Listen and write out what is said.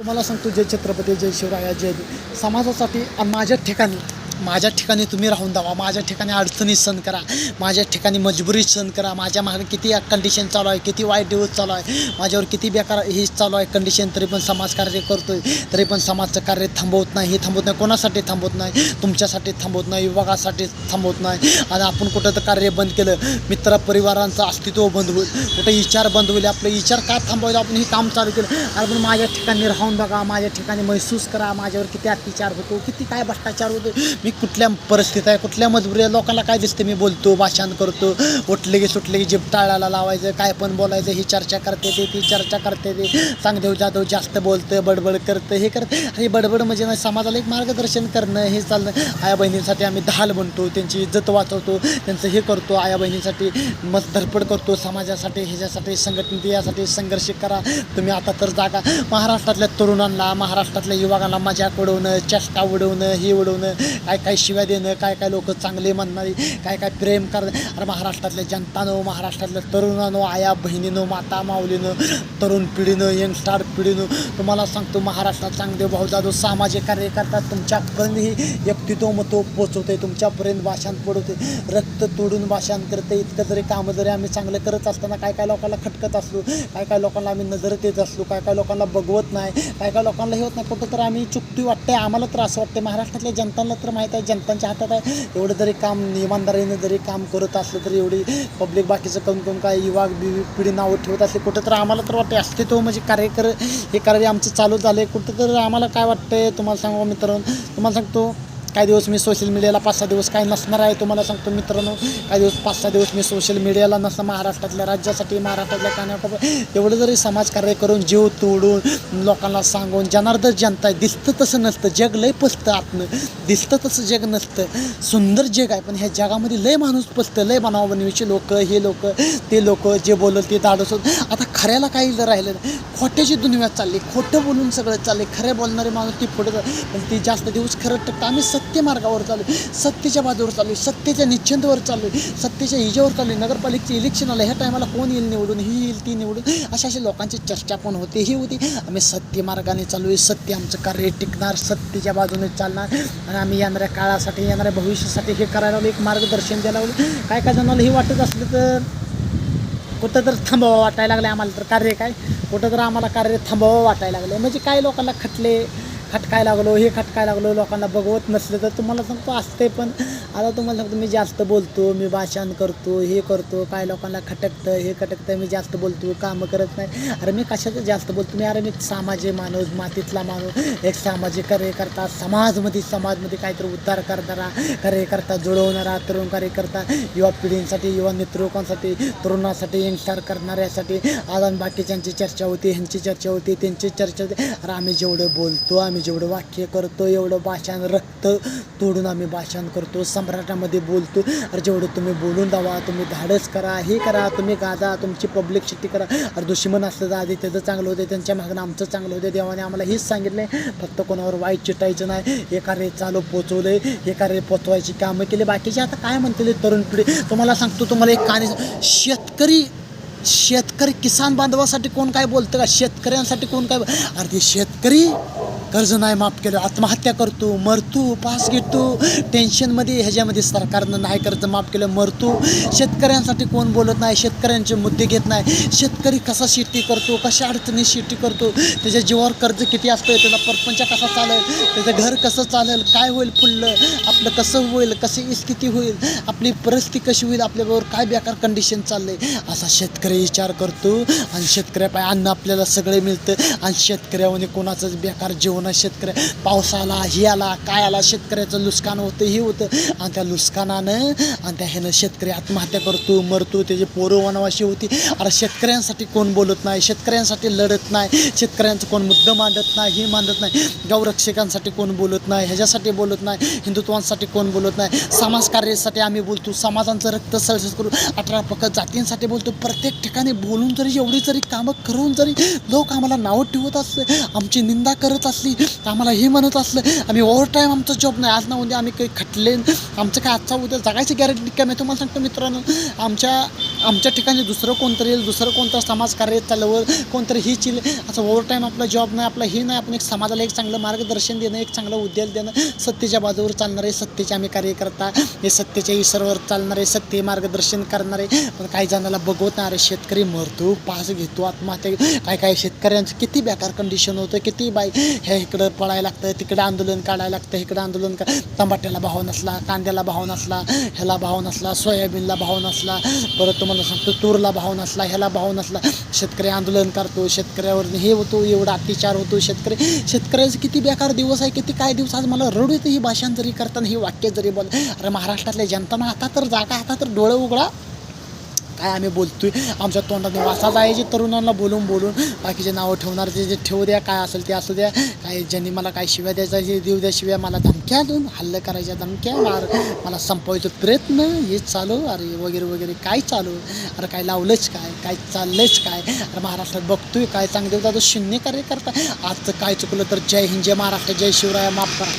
तुम्हाला सांगतो जय छत्रपती जय शिवराया जय भीम समाजासाठी आणि माझ्या ठिकाणी तुम्ही राहून जावा, माझ्या ठिकाणी अडचणी सहन करा, माझ्या ठिकाणी मजबुरी सहन करा, माझ्या मागे किती कंडिशन चालू आहे, किती वाईट दिवस चालू आहे, माझ्यावर किती बेकार ही चालू आहे कंडिशन, तरी पण समाजकार्य करतोय, तरी पण समाजचं कार्य थांबवत नाही. हे थांबवत नाही, कोणासाठी थांबवत नाही, तुमच्यासाठी थांबवत नाही, विभागासाठी थांबवत नाही. आणि आपण कुठं तर कार्य बंद केलं, मित्र परिवारांचं अस्तित्व बंद होईल, कुठं विचार बंद होईल, आपले विचार का थांबवायला आपण हे काम चालू केलं. आणि पण माझ्या ठिकाणी राहून बघा, माझ्या ठिकाणी महसूस करा, माझ्यावर किती अत्याचार होतो, किती काय भ्रष्टाचार होतो, मी कुठल्या परिस्थिती आहे, कुठल्या मजबुरी आहे. लोकांना काय दिसते, मी बोलतो, भाषण करतो, उठले की सुटले की जीभ टाळायला लावायचं, काय पण बोलायचं, ही चर्चा करते ते, ती चर्चा करते ते, सांगदेव जाधव जास्त बोलतं, बडबड करतं, हे करतं. आणि बडबड म्हणजे नाही, समाजाला एक मार्गदर्शन करणं हे चाललं. आया बहिणींसाठी आम्ही ढाल बनतो, त्यांची इज्जत वाचवतो, त्यांचं हे करतो, आया बहिणीसाठी मत धडपड करतो, समाजासाठी ह्याच्यासाठी संघटना यासाठी संघर्ष करा. तुम्ही आता तर जागा महाराष्ट्रातल्या तरुणांना, महाराष्ट्रातल्या युवकांना मजाक उडवणं, चेष्टा उडवणं, हे उडवणं, काय काय शिव्या देणं, काय काय लोक चांगले म्हणणारी, काय काय प्रेम करणं. अरे महाराष्ट्रातल्या जनतानं, महाराष्ट्रातल्या तरुणानं, आया बहिणीनं, माता माऊलीनं, तरुण पिढीनं, यंगस्टार पिढीनं, तुम्हाला सांगतो महाराष्ट्रात चांगदेव भाऊ जाधव सामाजिक कार्य करतात. तुमच्यापर्यंत ही व्यक्तित्व मतो पोचवते, तुमच्यापर्यंत भाषण पडवते, रक्त तोडून भाषण करते. इतकं जरी कामं जरी आम्ही चांगलं करत असताना काय काय लोकांना खटकत असलो, काय काय लोकांना आम्ही नजरेत येत असलो, काय काय लोकांना बघवत नाही, काय काय लोकांना हे होत नाही, कुठं तर आम्ही चुकती वाटते, आम्हाला तर असं वाटते. महाराष्ट्रातल्या जनतांना तर माहीत आहे, जनतांच्या हातात आहे. एवढं जरी काम इमानदारीने जरी काम करत असलं तरी एवढी पब्लिक बाकीचं करून काय युवा पिढी नावं ठेवत असले, कुठं तर आम्हाला तर वाटते अस्तित्व म्हणजे हे कार्य आमचं चालू झालं आहे. कुठं तर आम्हाला काय वाटतंय तुम्हाला सांगू मित्रांनो, तुम्हाला सांगतो काही दिवस मी सोशल मीडियाला 5-6 दिवस काय नसणार आहे. तुम्हाला सांगतो मित्रांनो, काही दिवस 5-6 दिवस मी सोशल मीडियाला नसणार. महाराष्ट्रातल्या राज्यासाठी, महाराष्ट्रातल्या कानाकोपऱ्यात एवढं जरी समाजकार्य करून जीव तोडून लोकांना सांगून जनार्दन जनता दिसतं तसं नसतं, जग लय पसतं आतनं, दिसतं तसं जग नसतं, सुंदर जग आहे. पण ह्या जगामध्ये लय माणूस पसतं, लय बनाव बनवीचे लोक, हे लोक ते लोक, जे बोलत ते धाडस होत. आता खऱ्याला काही राहिलं नाही, खोट्याची दुनिया चालली, खोटं बोलून सगळं चालले. खरे बोलणारे माणूस ती पुढे पण ती जास्त दिवस खरं टकतं. आम्ही सत्य मार्गावर चालू, सत्तेच्या बाजूवर चालू, सत्तेच्या निश्चिंतवर चालू, सत्तेच्या हिजेवर चालू. नगरपालिकेचे इलेक्शन आलं, ह्या टायमाला कोण येईल निवडून, ही येईल ती निवडून, अशा लोकांची चर्चा पण होते, ही होती. आम्ही सत्य मार्गाने चालू आहे, सत्य आमचं कार्य टिकणार, सत्तेच्या बाजूने चालणार. आणि आम्ही येणाऱ्या काळासाठी, येणाऱ्या भविष्यासाठी हे करायला एक मार्गदर्शन द्यायला लागलो. काय काय जणांना हे वाटत असलं तर कुठं तर थांबावं वाटायला लागलं आम्हाला, तर कार्य काय कुठं तर आम्हाला कार्य थांबावं वाटायला लागलं. म्हणजे काही लोकांना खटकाय लागलो, लोकांना बघवत नसलं तर तुम्हाला सांगतो असते. पण आता तुम्हाला सांगतो मी जास्त बोलतो, मी भाषण करतो, हे करतो, काय लोकांना खटकतं, हे खटकतं, मी जास्त बोलतो, कामं करत नाही. अरे मी कशाचं जास्त बोलतो, मी सामाजिक माणूस, मातीतला माणूस, एक सामाजिक कार्यकर्ता, समाजमध्ये काहीतरी उद्धार करणारा कार्यकर्ता, जुळवणारा तरुण कार्यकर्ता, युवा पिढींसाठी, युवा नेतृत्वांसाठी, तरुणासाठी, यंगस्टार करणाऱ्यासाठी. आज बाकीच्यांची चर्चा होती, ह्यांची चर्चा होती, त्यांची चर्चा होती. अरे आम्ही जेवढं बोलतो, आम्ही जेवढं वाक्य करतो, एवढं भाषण रक्त तोडून आम्ही भाषण करतो, सम्राटामध्ये बोलतो. अरे जेवढं तुम्ही बोलून द्यावा, तुम्ही धाडस करा, हे करा, तुम्ही गाजा, तुमची पब्लिकसिटी करा. अरे दुश्मन असलं तर आधी त्याचं चांगलं होते, त्यांच्या मागणं आमचं चांगलं होते. देवाने आम्हाला हेच सांगितलं आहे, फक्त कोणावर वाईट चिटायचं नाही. हे कार्य चालू पोचवलं आहे, हे कार्य पोचवायची कामं केली. बाकीचे आता काय म्हणतील तरुण पिढी, तुम्हाला सांगतो, तुम्हाला एक शेतकरी किसान बांधवासाठी कोण काय बोलतं का, शेतकऱ्यांसाठी कोण काय. अरे ते शेतकरी कर्ज नाही माफ केलं, आत्महत्या करतो, मरतो, पास घेतो, टेन्शनमध्ये ह्याच्यामध्ये सरकारनं नाही कर्ज माफ केलं, मरतो. शेतकऱ्यांसाठी कोण बोलत नाही, शेतकऱ्यांचे मुद्दे घेत नाही. शेतकरी कसा शेती करतो, कशा अडचणी शेती करतो, त्याच्या जीवावर कर्ज किती असतं, त्याचा परपंच कसा चालेल, त्याचं घर कसं चालेल, काय होईल फुडलं, आपलं कसं होईल, कशी स्थिती होईल, आपली परिस्थिती कशी होईल, आपल्याबरोबर काय बेकार कंडिशन चाललंय, असा शेतकरी विचार करतो. आणि शेतकऱ्यापाय अन्न आपल्याला सगळे मिळतं. आणि शेतकऱ्याने कोणाचंच बेकार जीवन, शेतकऱ्या पाऊस आला, हे आला, काय आला, शेतकऱ्याचं नुकसान होतं, हे होतं. आणि त्या नुकसानानं आणि त्या ह्यानं शेतकरी आत्महत्या करतो, मरतो, त्याची पोरं वनवाशी होती. अरे शेतकऱ्यांसाठी कोण बोलत नाही, शेतकऱ्यांसाठी लढत नाही, शेतकऱ्यांचं कोण मुद्दा मांडत नाही, हे मांडत नाही. गौरक्षकांसाठी कोण बोलत नाही, ह्याच्यासाठी बोलत नाही, हिंदुत्वांसाठी कोण बोलत नाही. समाजकार्यासाठी आम्ही बोलतो, समाजांचं रक्त सळसळ करून 18 पक्ष जातींसाठी बोलतो. प्रत्येक ठिकाणी बोलून जरी, एवढी जरी कामं करून जरी लोक आम्हाला नावं ठेवत असले, आमची निंदा करत असली, आम्हाला हे म्हणत असलं, आम्ही ओव्हर टाईम आमचा जॉब नाही, आज ना उद्या आम्ही काही खटले, आमचं काय आजचा उद्या जगायची गॅरंटी काय. मी तुम्हाला सांगतो मित्रांनो, आमच्या आमच्या ठिकाणी दुसरं कोणतरी येईल, दुसरं कोणतं समाजकार्य चालवं, कोणतरी ही चिल असं ओव्हरटाईम आपला जॉब नाही, आपला हे नाही. आपण एक समाजाला एक चांगलं मार्गदर्शन देणं, एक चांगलं उद्योग देणं, सत्तेच्या बाजूवर चालणारे, सत्तेचे आम्ही कार्यकर्ता, हे सत्तेच्या इसरवर चालणारे, सत्य मार्गदर्शन करणारे. पण काही जणाला बघवत नाही. अरे शेतकरी मरतो, पास घेतो, आत्महत्या, काय शेतकऱ्यांचं किती बेकार कंडिशन होतं, किती ह्या इकडं पळायला लागतं, तिकडं आंदोलन काढायला लागतं, इकडं आंदोलन टमाट्याला भाव नसला, कांद्याला भाव नसला, ह्याला भाव नसला, सोयाबीनला भाव नसला, परत तुम्हाला सांगतो तूरला भाव नसला, ह्याला भाव नसला, शेतकरी आंदोलन करतो, शेतकऱ्यावर हे होतो, एवढा अत्याचार होतो. शेतकऱ्याचे किती बेकार दिवस आहे, किती काय दिवस. आज मला रडू येतं ही भाषण जरी करताना, ही वाक्य जरी बोल. अरे महाराष्ट्रातल्या जनताना आता तर जागा, आता तर डोळे उघडा. काय आम्ही बोलतोय, आमच्या तोंडातून वासा जायचे तरुणांना बोलून बाकीचे नावं ठेवणार जे ठेवू द्या, काय असेल ते असू द्या. काय ज्यांनी मला काय शिव्या द्यायचा हे देऊ द्या शिव्या, मला धमक्या देऊन हल्ले करायच्या धमक्या, मला संपवायचा प्रयत्न हे चालू. अरे वगैरे काय चालू. अरे काय लावलंच काय चाललंच काय. अरे महाराष्ट्रात बघतोय काय चांगले दादा शून्य कार्य करता. आजचं काय चुकलं तर जय हिंद, जय महाराष्ट्र, जय शिवराय, माफ करा.